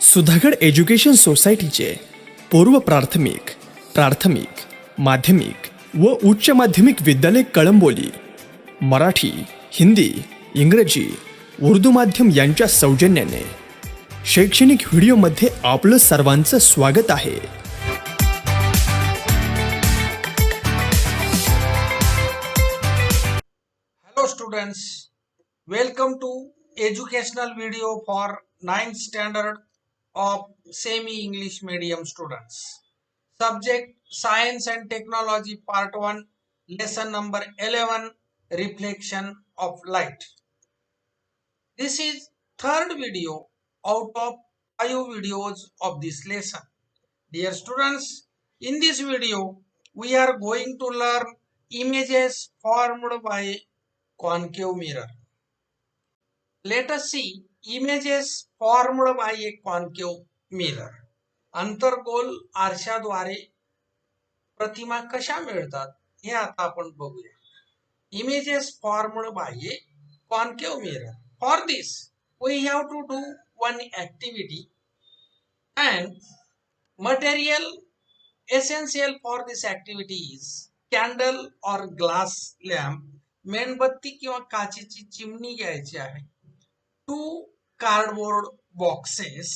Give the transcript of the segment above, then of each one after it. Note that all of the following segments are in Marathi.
सुधागड एज्युकेशन सोसायटीचे पूर्व प्राथमिक, प्राथमिक, माध्यमिक व उच्च माध्यमिक विद्यालय कळंबोली मराठी, हिंदी, इंग्रजी, उर्दू माध्यम यांच्या सौजन्याने शैक्षणिक व्हिडिओमध्ये आपलं सर्वांचं स्वागत आहे. Hello students, welcome to educational video for 9th standard of semi-English medium students. Subject Science and Technology Part 1, Lesson number 11, Reflection of Light. This is third video out of 5 videos of this lesson. Dear students, in this video we are going to learn images formed by concave mirror. Let us see images formed by a concave mirror. अंतर्गोल आरशाद्वारे प्रतिमा कशा मिळतात हे आता आपण बघूया. Images formed by a concave mirror. For this we have to do one activity, and material essential for this activity is candle or glass lamp. मेणबत्ती किंवा काचेची चिमणी घ्यायची आहे. 2 कार्डबोर्ड बॉक्सेस,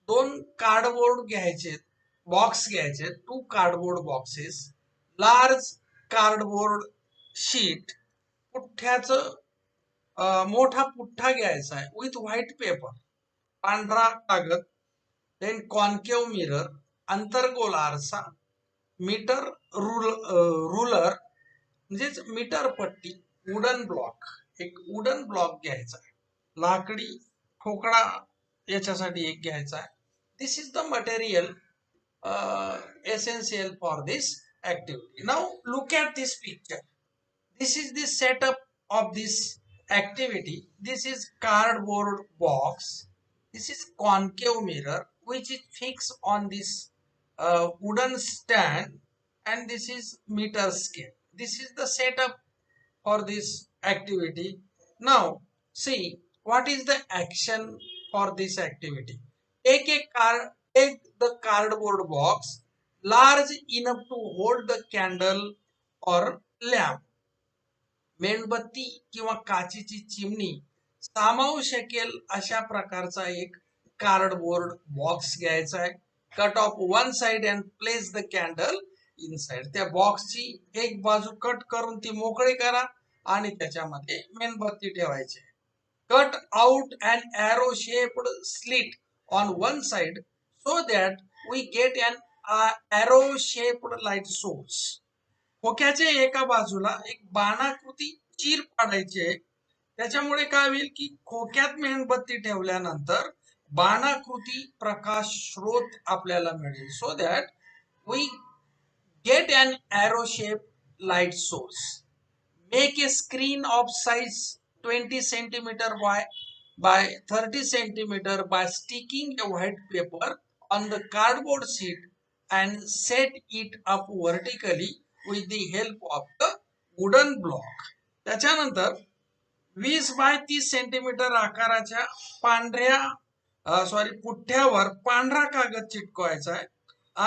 2 कार्डबोर्ड घ्यायचे, बॉक्स घ्यायचे, 2 cardboard boxes, large cardboard sheet, पुठ्ठ्याचं मोठा पुठ्ठा घ्यायचा आहे विथ व्हाईट पेपर, पांढरा कागद, देन कॉन्केव मिरर, अंतर्गोल आरसा, मीटर रूलर म्हणजेच मीटर पट्टी, वुडन ब्लॉक, एक वुडन ब्लॉक घ्यायचा आहे, लाकडी ठोकळा याच्यासाठी एक घ्यायचा आहे. This is the material essential for this activity. Now look at this picture. This is the setup of this activity. This is cardboard box. This is concave mirror which is fixed on this wooden stand, and this is meter scale. This is the setup for this activity. Now see what is the action for this activity. Take the cardboard box large enough to hold the candle or lamp. मेणबत्ती किंवा काचेची चिमणी सामावू शकेल अशा प्रकारचा एक कार्डबोर्ड बॉक्स घ्यायचा आहे. Cut off one side and place the candle inside. त्या बॉक्सची एक बाजू कट करून ती मोकळी करा आणि त्याच्यामध्ये मेणबत्ती ठेवायची. Cut out and arrow shaped slit on one side so that we get an arrow shaped light source. खोक्याच्या एका बाजूला एक बाणाकृती चीर पाडायची आहे. त्याच्यामुळे काय होईल की खोक्यात मेणबत्ती ठेवल्यानंतर बाणाकृती प्रकाश स्रोत आपल्याला मिळेल. So that we get an arrow shape light source. Make a screen of size 20 centimetre by 30 centimeter by sticking a white paper on the cardboard sheet and set it up vertically with the help of the wooden block. त्याच्यानंतर 20 बाय 30 सेंटीमीटर आकाराच्या पुठ्ठ्यावर पांढरा कागद चिटकवायचा आहे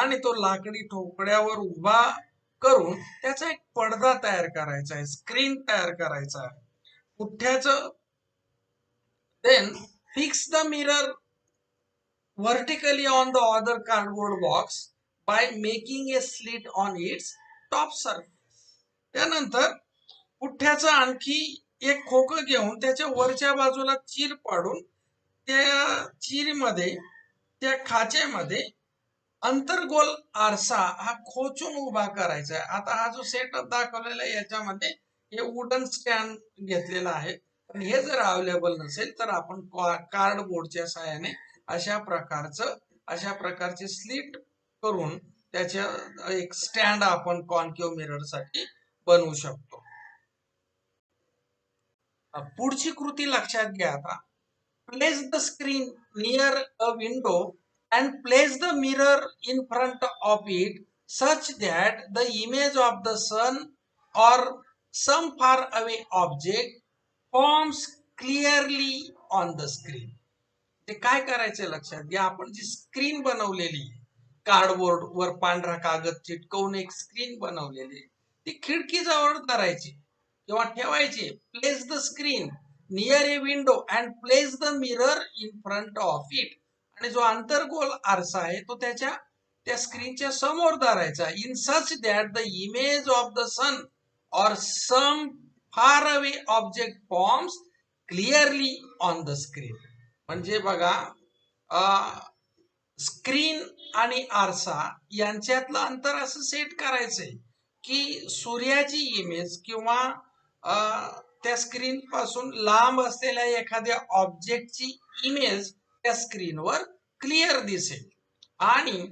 आणि तो लाकडी ठोकळ्यावर उभा करून त्याचा एक पडदा तयार करायचा आहे, स्क्रीन तयार करायचा आहे. पुठ्ठ्याचं then fix the mirror vertically on the other cardboard box by making a slit on its top surface. त्यानंतर पुठ्ठ्याचं आणखी एक खोकं घेऊन त्याच्या वरच्या बाजूला चीर पाडून त्या चीरमध्ये, त्या खाचेमध्ये अंतर्गोल आरसा हा खोचून उभा करायचा आहे. आता हा जो सेटअप दाखवलेला आहे याच्यामध्ये हे वुडन स्टँड घेतलेला आहे. पण हे जर अवेलेबल नसेल तर आपण कार्डबोर्डच्या सहाय्याने अशा प्रकारचे स्लिट करून त्याच्या एक स्टँड आपण कॉन्केव मिरर साठी बनवू शकतो. पुढची कृती लक्षात घ्या. आता place the screen near a window and place the mirror in front of it such that the image of the sun or some far away object forms clearly on the screen. ते काय करायचंय लक्षात घ्या, आपण जी स्क्रीन बनवलेली कार्डबोर्ड वर पांढरा कागद चिटकवून एक स्क्रीन बनवलेली ती खिडकीजवळ धरायची किंवा ठेवायची. Place the screen near a window and place the mirror in front of it. आणि जो अंतर्गोल आरसा आहे तो त्या स्क्रीनच्या समोर धरायचा. In such that the image of the sun or some far away object forms clearly on the screen. म्हणजे बघा, स्क्रीन आणि आरसा यांच्यातलं अंतर असं सेट करायचंय की सूर्याची इमेज किंवा त्या स्क्रीन पासून लांब असलेल्या एखाद्या ऑब्जेक्टची इमेज त्या स्क्रीनवर क्लिअर दिसेल. आणि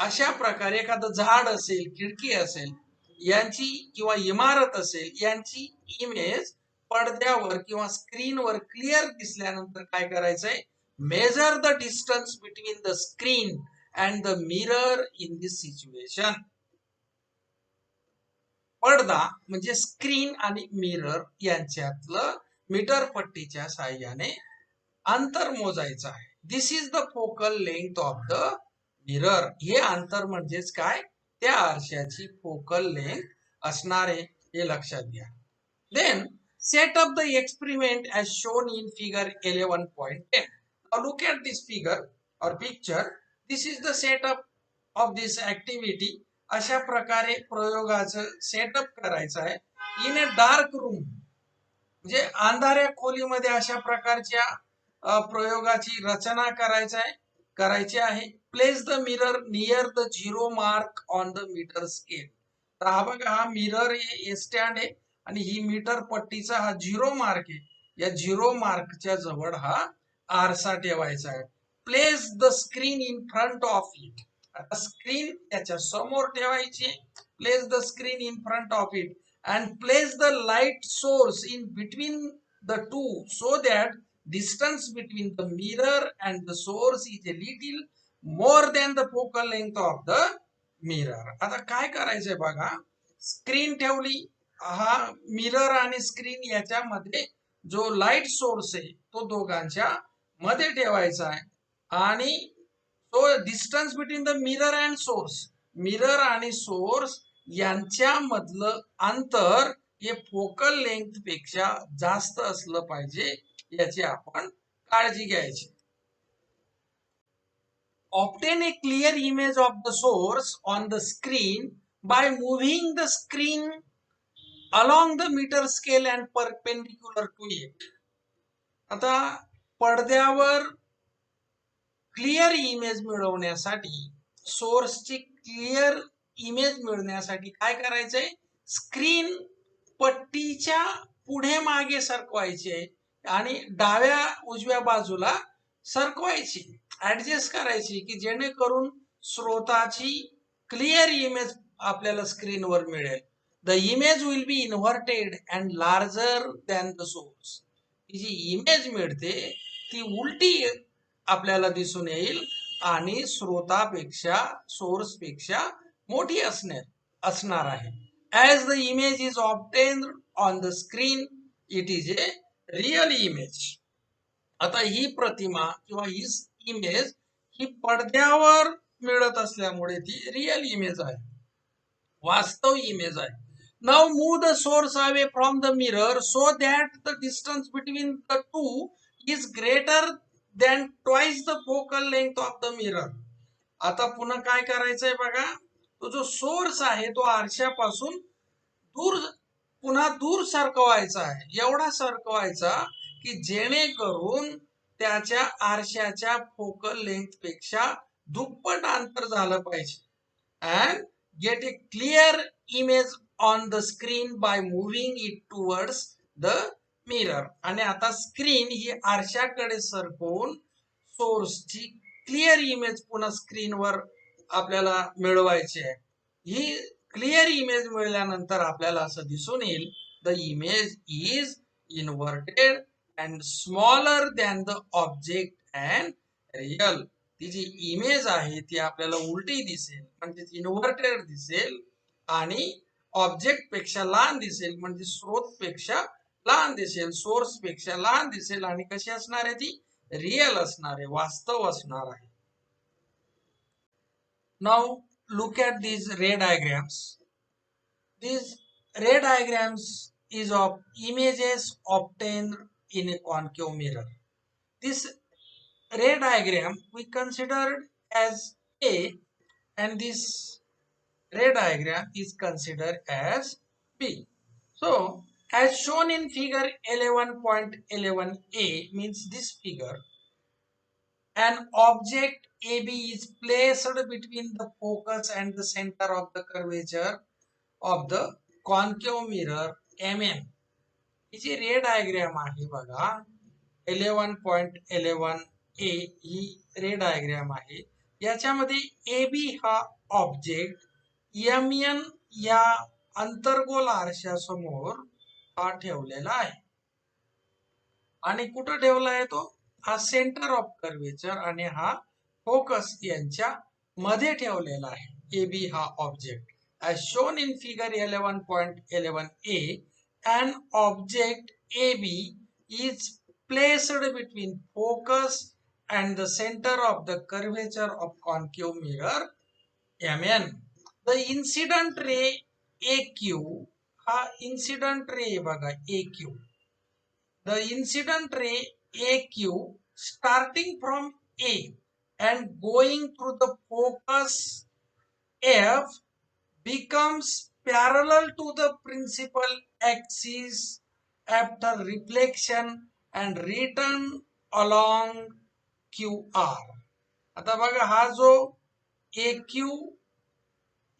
अशा प्रकारे एखादं झाड असेल, खिडकी असेल यांची किंवा इमारत असेल यांची इमेज पडद्यावर किंवा स्क्रीनवर क्लिअर दिसल्यानंतर काय करायचंय, measure the distance between the screen and the mirror in this situation. पडदा म्हणजे स्क्रीन आणि मिरर यांच्यातलं मीटर पट्टीच्या साहाय्याने अंतर मोजायचं आहे. This is the focal length of the mirror. हे अंतर म्हणजेच काय, त्या आरशाची फोकल लेंथ असणार आहे, हे लक्षात घ्या. Then set up the experiment as shown in figure 11.10. Now look at this figure or picture. This is the setup of this activity. अशा प्रकारे प्रयोगाचं सेटअप करायचं आहे. इन ए डार्क रूम म्हणजे अंधाऱ्या खोलीमध्ये अशा प्रकारच्या प्रयोगाची रचना करायची आहे. Place the mirror near the zero mark on the metre scale. तर हा बघा, हा मिरर स्टँड आहे आणि ही मीटर पट्टीचा हा झिरो मार्क आहे. या झिरो मार्कच्या जवळ हा आरसा ठेवायचा आहे. Place the screen in front of it. आता स्क्रीन त्याच्या समोर ठेवायची. Place the screen in front of it and place the light source in between the two so that distance between the mirror and the source is a little more than the focal length of the mirror. आता काय करायचंय बघा, स्क्रीन ठेवली, हा मिरर आणि स्क्रीन याच्यामध्ये जो लाईट सोर्स आहे तो दोघांच्या मध्ये ठेवायचा आहे. आणि तो distance between the mirror and source, mirror आणि सोर्स यांच्यामधलं अंतर हे फोकल लेंथ पेक्षा जास्त असलं पाहिजे, याची आपण काळजी घ्यायची. Obtain a clear image of the source on the screen by moving the screen along the meter scale and perpendicular to it. आता पडद्यावर क्लिअर इमेज मिळवण्यासाठी, सोर्सची क्लिअर इमेज मिळवण्यासाठी काय करायचंय, स्क्रीन पट्टीच्या पुढे मागे सरकवायची आहे आणि डाव्या उजव्या बाजूला सरकवायची, ऍडजस्ट करायची की जेणेकरून स्रोताची क्लिअर इमेज आपल्याला स्क्रीनवर मिळेल. The image will be inverted and larger than the source. ही जी इमेज मिळते ती उलटी आपल्याला दिसून येईल आणि स्रोतापेक्षा सोर्सपेक्षा मोठी असणार आहे. As the image is obtained on the screen it is a real image. आता ही प्रतिमा किंवा ही इमेज ही पडद्यावर मिळत असल्यामुळे ती रिअल इमेज आहे, वास्तव इमेज आहे. Now move the source away from the mirror so that the distance between the two is greater than twice the focal length of the mirror. आता पुन्हा काय करायचंय बघा, तो जो सोर्स आहे तो आरशापासून पुन्हा दूर सरकवायचा आहे. एवढा सरकवायचा की जेणेकरून त्याच्या आरशाच्या फोकल लेंथ पेक्षा दुप्पट अंतर झालं पाहिजे. And gate A clear image on the screen bye moving it towards the mirror. आणि आता स्क्रीन ही आरशाकडे सरकवून सोर्सची क्लिअर इमेज पुन्हा स्क्रीनवर आपल्याला मिळवायची आहे. ही क्लिअर इमेज मिळाल्यानंतर आपल्याला असं दिसून येईल, the image is inverted and smaller than the object and real. ती जी इमेज आहे ती आपल्याला उलटी दिसेल म्हणजे इन्व्हर्टेड दिसेल आणि ऑब्जेक्ट पेक्षा लहान दिसेल म्हणजे स्रोत पेक्षा लहान दिसेल, सोर्स पेक्षा लहान दिसेल. आणि कशी असणार आहे ती रिअल असणार आहे, वास्तव असणार आहे. Now look at these ray diagrams. These ray diagrams is of images obtained in a concave mirror. This ray diagram we considered as A, and this ray diagram is considered as B. So, as shown in figure 11.11a, means this figure, an object AB is placed between the focus and the center of the curvature of the concave mirror MM. ही जी रे डायग्राम आहे बघा 11.11a ही रे डायग्राम आहे. याच्यामध्ये ए बी हा ऑब्जेक्ट एम एन या अंतर्गोल आरशासमोर हा ठेवलेला आहे. आणि कुठं ठेवला आहे तो? हा सेंटर ऑफ कर्वेचर आणि हा फोकस यांच्या मध्ये ठेवलेला आहे ए बी हा object. as shown in figure 11.11a, an object AB is placed between focus and the center of the curvature of concave mirror MN. The incident ray AQ हा incident ray बघा AQ. The incident ray AQ starting from A and going through the focus F becomes parallel to the principal axis after reflection and return along QR. आता बघा हा जो AQ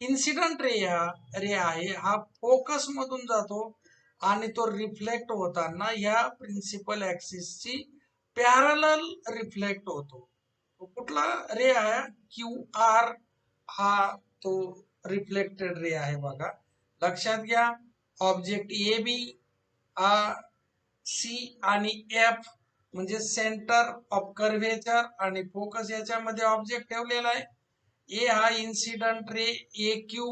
इन्सिडेंट रे आहे हा फोकस मधून जातो आणि तो रिफ्लेक्ट होताना या प्रिन्सिपल ऍक्सिसची पॅरलल रिफ्लेक्ट होतो. कुठला रे आहे? QR हा तो रिफ्लेक्टेड रे आहे बघा. लक्षात घ्या ऑब्जेक्ट ए बी हा सी आणि एफ म्हणजे सेंटर ऑफ कर्वेचर आणि फोकस याच्यामध्ये ऑब्जेक्ट ठेवलेला आहे. ए हा इन्सिडंट रे ए क्यू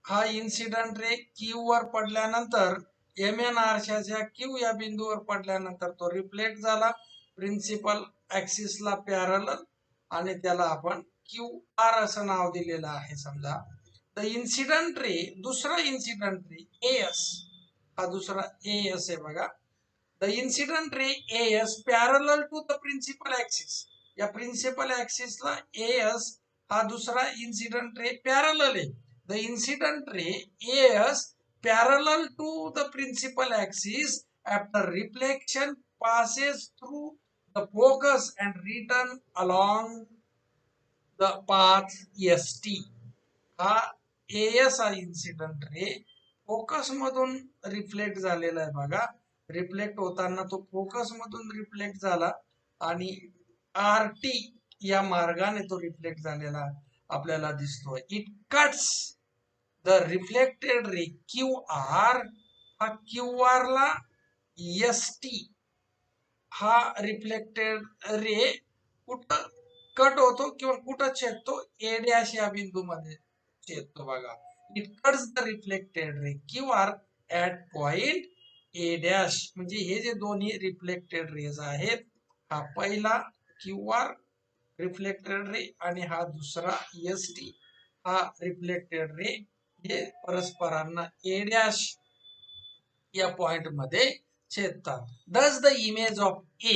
हा इन्सिडंट रे क्यू वर पडल्यानंतर एम एन आरशाच्या क्यू या बिंदूवर पडल्यानंतर तो रिफ्लेक्ट झाला प्रिन्सिपल ऍक्सिसला पॅरलल आणि त्याला आपण क्यू आर असं नाव दिलेलं आहे. समजा द इन्सिडंट रे दुसरा इन्सिडंट रे एस हा दुसरा एस आहे बघा. The incident ray is parallel to the principal axis या प्रिन्सिपल ऍक्सिसला एस हा दुसरा इन्सिडंट रे पॅरलल आहे. The incident ray is parallel to the principal axis after reflection passes through the focus and return along the path ST. हा एएस हा इन्सिडंट रे फोकस मधून रिफ्लेक्ट झालेला आहे बघा. रिफ्लेक्ट होताना तो फोकस मधून रिफ्लेक्ट झाला आणि आर टी या मार्गाने तो रिफ्लेक्ट झालेला आपल्याला दिसतोय. It cuts the reflected ray Q R हा क्यू आर ला एस टी हा रिफ्लेक्टेड रे कुठं कट होतो किंवा कुठं छेदतो? ए डॅश या बिंदूमध्ये छेदतो बघा. It cuts the reflected ray Q R at point A dash. म्हणजे हे जे दोन्ही रिफ्लेक्टेड रेज आहेत हा पहिला क्यू आर रिफ्लेक्टेड रे आणि हा दुसरा एस टी हा रिफ्लेक्टेड रे हे परस्परांना ए डॅश या पॉइंट मध्ये छेदतात. Thus the image of A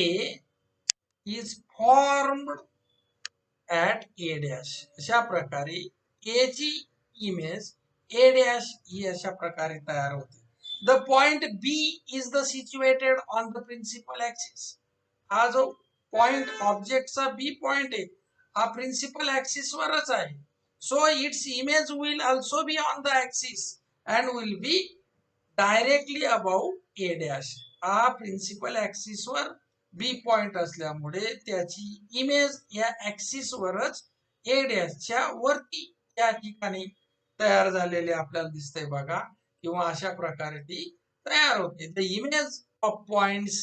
is formed at A dash. अशा प्रकारे A ची इमेज A dash ही अशा प्रकारे तयार होते. The point B is the situated on the principal axis. हा जो पॉइंट ऑब्जेक्टचा बी पॉइंट आहे हा प्रिन्सिपल ऍक्सिस वरच आहे. So its image will also be on the axis and will be directly about A dash. हा प्रिन्सिपल ऍक्सिस वर बी पॉइंट असल्यामुळे त्याची इमेज या ऍक्सिस वरच ए डॅशच्या वरती त्या ठिकाणी तयार झालेले आपल्याला दिसतंय बघा. किंवा अशा प्रकारे ती तयार होते. The image of points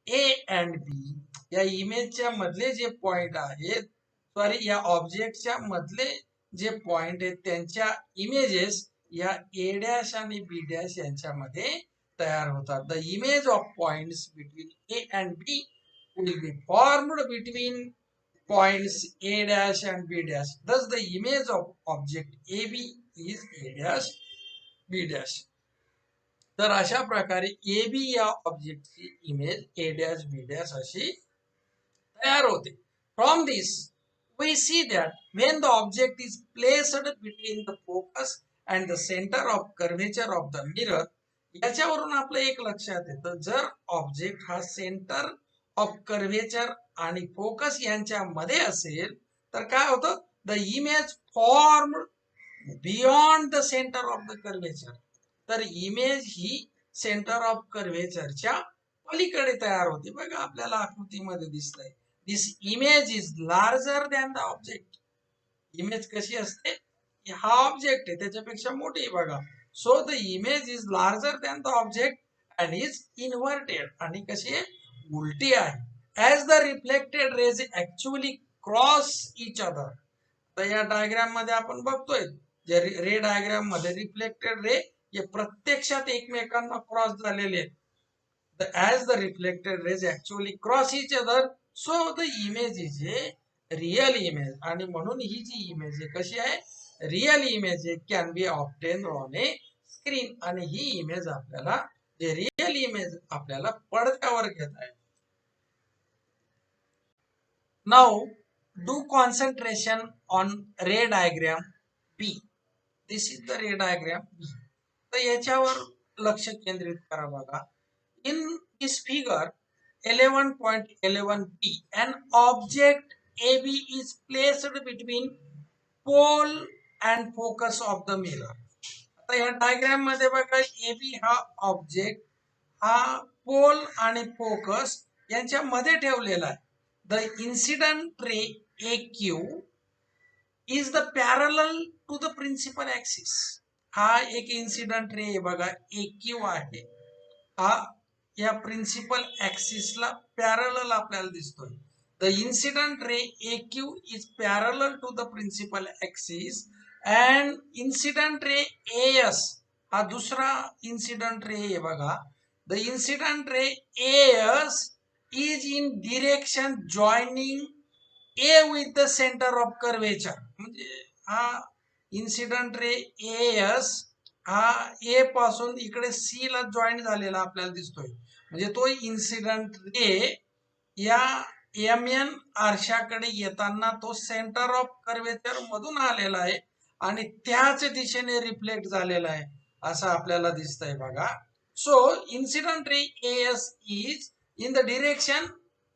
A and B या इमेजच्या मधले जे पॉइंट आहेत सॉरी या ऑब्जेक्टच्या मधले जे पॉइंट आहेत त्यांच्या इमेजेस या ए डॅश आणि बी डॅश यांच्यामध्ये तयार होतात. The image of points between A and B will be formed between points A dash and B dash. Thus the image of object AB is A dash B dash. तर अशा प्रकारे ए बी या ऑब्जेक्टची image A dash B dash अशी तयार होते. फ्रॉम दिस we see that when the object is placed between the focus and the center of curvature of the mirror, याच्यावरून आपलं एक लक्षात येतं, जर ऑब्जेक्ट हा सेंटर ऑफ कर्वेचर आणि फोकस यांच्या मध्ये असेल तर काय होतं, the image form beyond the centre of the curvature. तर इमेज ही सेंटर ऑफ कर्वेचरच्या पलीकडे तयार होते. बघा आपल्याला आकृतीमध्ये दिसतंय, दिस image is larger than the object. Image कशी असते, हा ऑब्जेक्ट आहे त्याच्यापेक्षा मोठी आहे बघा. So the image is larger than the object and is inverted. आणि कशी आहे, उलटी आहे. As the reflected raise actually cross each other. तर या डायग्राम मध्ये आपण बघतोय, जे रे डायग्राम मध्ये रिफ्लेक्टेड रे हे प्रत्यक्षात एकमेकांना क्रॉस झालेले आहेत. as the reflected rays actually cross each other, so the image is a real image. आणि म्हणून ही जी इमेज आहे कशी आहे, रिअल इमेज आहे, can be obtain on A screen. आणि ही इमेज आपल्याला, जे रिअल इमेज आपल्याला पडद्यावर घेता आहे. Now do concentration on ray diagram B. This is the ray diagram B. तर याच्यावर लक्ष केंद्रित करा बघा. In this figure 11.11p, an object AB is placed between pole and focus of the mirror. आता या डायग्राम मध्ये बघा, AB हा ऑब्जेक्ट हा पोल आणि फोकस यांच्या मध्ये ठेवलेला आहे. The incident ray AQ is the parallel to the principal axis. हा एक इन्सिडेंट रे बघा AQ आहे, हा या प्रिन्सिपल ऍक्सिसला पॅरलल आपल्याला दिसतोय. The incident ray AQ is parallel to the principal axis and incident ray AS हा दुसरा इन्सिडेंट रे आहे बघा. The incident ray AS is in direction joining A with the centre of curvature. म्हणजे हा इन्सिडेंट रे AS हा ए पासून इकडे सी ला जॉईन झालेला आपल्याला दिसतोय. म्हणजे तो इन्सिडेंट रे या MN आरशाकडे येताना तो सेंटर ऑफ कर्वेचर मधून आलेला आहे आणि त्याच दिशेने रिफ्लेक्ट झालेला आहे असं आपल्याला दिसतंय बघा. So incident ray AS is in the direction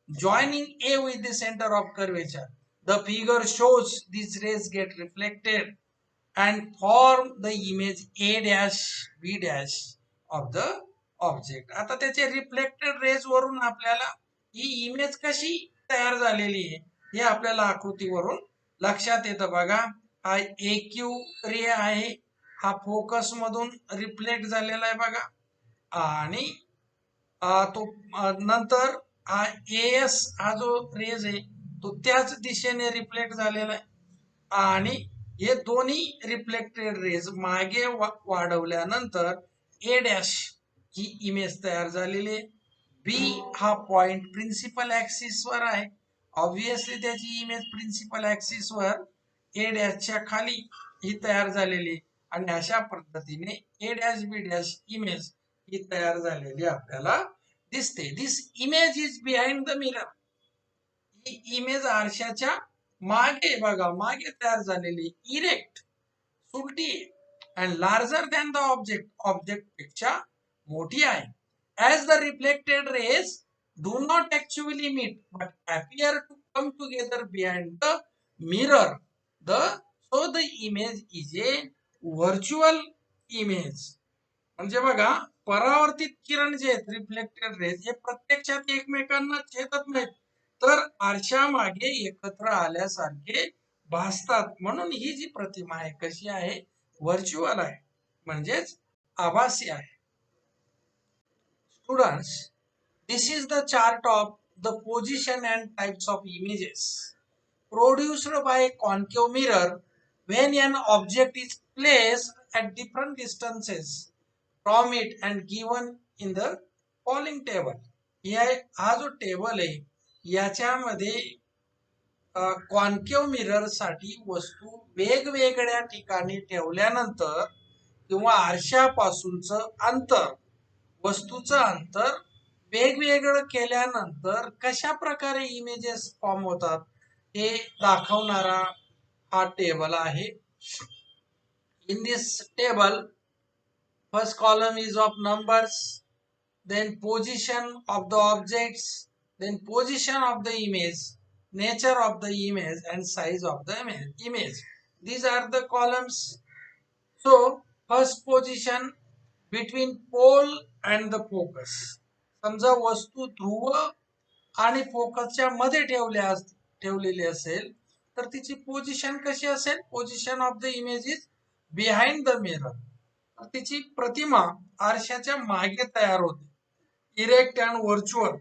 joining A with the center of curvature. The figure shows these rays get reflected and form the image A dash B dash of the object. आता त्याचे रिफ्लेक्टेड रेज वरून आपल्याला ही इमेज कशी तयार झालेली आहे हे आपल्याला आकृतीवरून लक्षात येतं बघा. हा AQ रे आहे, हा फोकस मधून रिफ्लेक्ट झालेला आहे बघा. आणि तो नंतर हा AS हा जो रेज आहे तो त्याच दिशेने रिफ्लेक्ट झालेला आहे. आणि हे दोन्ही रिफ्लेक्टेड रेज मागे वाढवल्यानंतर A डॅश ही इमेज तयार झालेली आहे. बी हा पॉइंट प्रिन्सिपल ऍक्सिस वर आहे, ऑब्विसली त्याची इमेज प्रिन्सिपल ऍक्सिस वर A डॅशच्या खाली ही तयार झालेली. आणि अशा पद्धतीने A dash B dash image ही तयार झालेली आपल्याला दिसते. This image is behind the mirror. ही इमेज आरशाच्या मागे बघा, मागे तयार झालेली, इरेक्ट, सुलटी and larger than the object, object पेक्षा मोठी आहे. As the reflected rays do not actually meet but appear to come together behind the mirror, so the image is a virtual image. म्हणजे बघा, परावर्तित किरण जे आहेत रिफ्लेक्टेड रेज हे प्रत्यक्षात एकमेकांना छेदत नाहीत, तर आरशामागे एकत्र आल्यासारखे भासतात. म्हणून ही जी प्रतिमा आहे कशी आहे, व्हर्च्युअल आहे, म्हणजेच आभासी आहे. Students, this is the chart of the position and types of images produced by concave mirror when an object is placed at different distances from it and given in the following table. हा जो टेबल आहे याच्यामध्ये कॉन्केव्ह मिरर साठी वस्तू वेगवेगळ्या ठिकाणी ठेवल्यानंतर किंवा आरशापासूनचं अंतर, वस्तूचं अंतर वेगवेगळं केल्यानंतर कशा प्रकारे इमेजेस फॉर्म होतात हे दाखवणारा हा टेबल आहे. In this table, first column is of numbers, then position of the objects, then position of the image, nature of the image and size of the image. These are the columns. So first position between pole and the focus. समजा वस्तू ध्रुव आणि फोकसच्या मध्ये ठेवलेली असेल तर तिची पोझिशन कशी असेल? Position of the image is behind the mirror. तिची प्रतिमा आरशाच्या मागे तयार होते. इरेक्ट अँड व्हर्च्युअल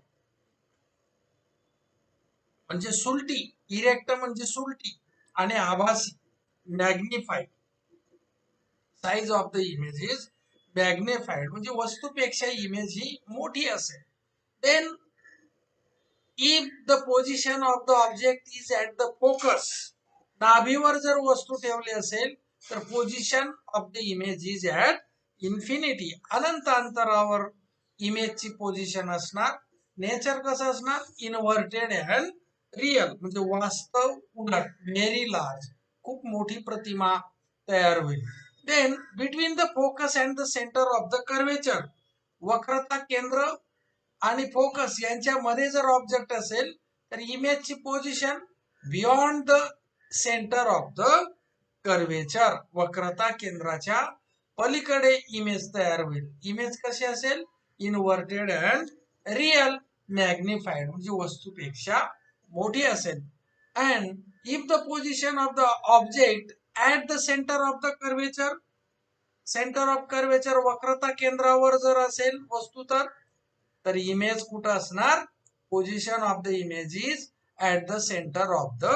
म्हणजे सुलटी, इरेक्ट म्हणजे सुलटी आणि आभासी magnified. Size of the image is magnified म्हणजे वस्तूपेक्षा इमेज ही मोठी असेल. Then if the position of the object is at the focus, नाभीवर जर वस्तू ठेवली असेल तर position of the image is at infinity, अनंत अंतरावर इमेजची पोझिशन असणार. नेचर कसं असणार? इन्व्हर्टेड अँड रिअल म्हणजे वास्तव उलट, व्हेरी लार्ज, खूप मोठी प्रतिमा तयार होईल. Then between the focus and the centre of the curvature, वक्रता केंद्र आणि फोकस यांच्यामध्ये जर ऑब्जेक्ट असेल तर इमेजची position beyond the centre of the curvature, वक्रता केंद्राच्या पलीकडे इमेज तयार होईल. इमेज कशी असेल? इन्व्हर्टेड अँड रिअल मॅग्निफाईड म्हणजे वस्तूपेक्षा मोठी असेल. And if the position of the object at the centre of the curvature, centre of curvature वक्रता केंद्रावर जर असेल वस्तू तर इमेज कुठं असणार? Position of the image is at the centre of the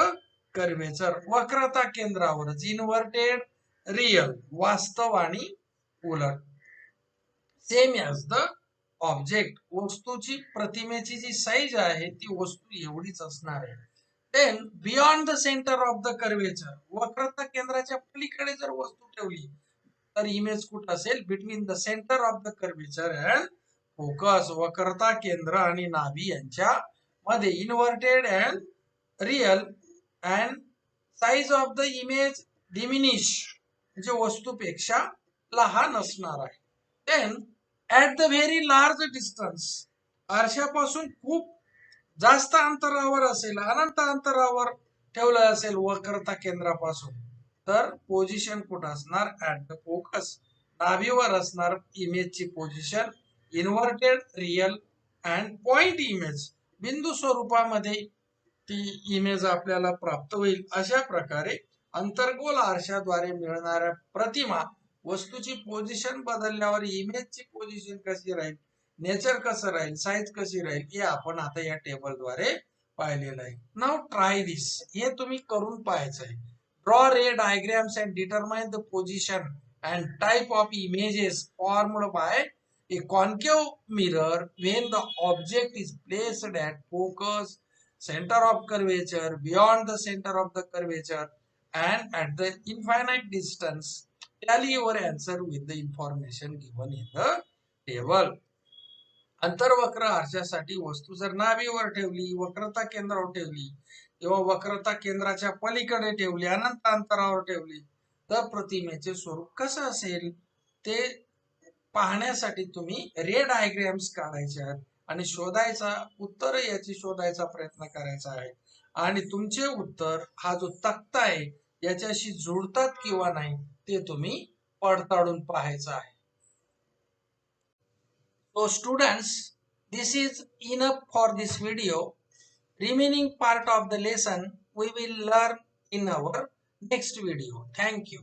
curvature, वक्रता केंद्रावरच. इन्व्हर्टेड, रिअल, वास्तव आणि उलट. सेम ॲज द ऑब्जेक्ट, वस्तूची प्रतिमेची जी साईज आहे ती वस्तू एवढीच असणार आहे. Then beyond the centre of the curvature, वक्रता केंद्राच्या पलीकडे जर वस्तू ठेवली तर इमेज कुठं असेल? Between the centre of the curvature and focus, वक्रता केंद्र आणि नाभी यांच्या मध्ये. Inverted and real and size of the image diminish म्हणजे वस्तूपेक्षा लहान असणार आहे. Then at the very large distance, आरशापासून खूप जास्त अंतरावर असेल, अनंत अंतरावर ठेवलं असेल वक्रता केंद्रापासून तर पोझिशन कुठं असणार? ऍट द फोकस, नाभीवर असणार इमेजची position. Inverted, real and point image, बिंदू स्वरूपामध्ये ती इमेज आपल्याला प्राप्त होईल. अशा प्रकारे अंतर्गोल आरशाद्वारे मिळणाऱ्या प्रतिमा, वस्तूची पोझिशन बदलल्यावर इमेजची पोझिशन कशी राहील, नेचर कसं राहील, साईज कशी राहील हे आपण आता या टेबलद्वारे पाहिलेलं आहे. नाउ ट्राय दिस, हे तुम्ही करून पाहायचं आहे. Draw ray diagrams and determine the position and type of images formed by a concave mirror when the object is placed at focus, center of curvature, beyond the center of the curvature and at the infinite distance. Tally your answer with the information given in the table. अंतर्वक्र आरशासाठी वस्तू जर नाभीवर ठेवली, वक्रता केंद्रावर ठेवली किंवा वक्रता केंद्राच्या पलीकडे ठेवली, अनंत अंतरावर ठेवली तर प्रतिमेचे स्वरूप कसं असेल ते पाहण्यासाठी तुम्ही रे डायग्राम्स काढायचे आहेत आणि उत्तर याची शोधायचा प्रयत्न करायचा आहे. आणि तुमचे उत्तर हा जो तक्ता आहे याच्याशी जुळतात किंवा नाही ते तुम्ही पडताळून पाहायचं आहे. So students, this is enough for this video. Remaining part of the lesson we will learn in our next video. Thank you.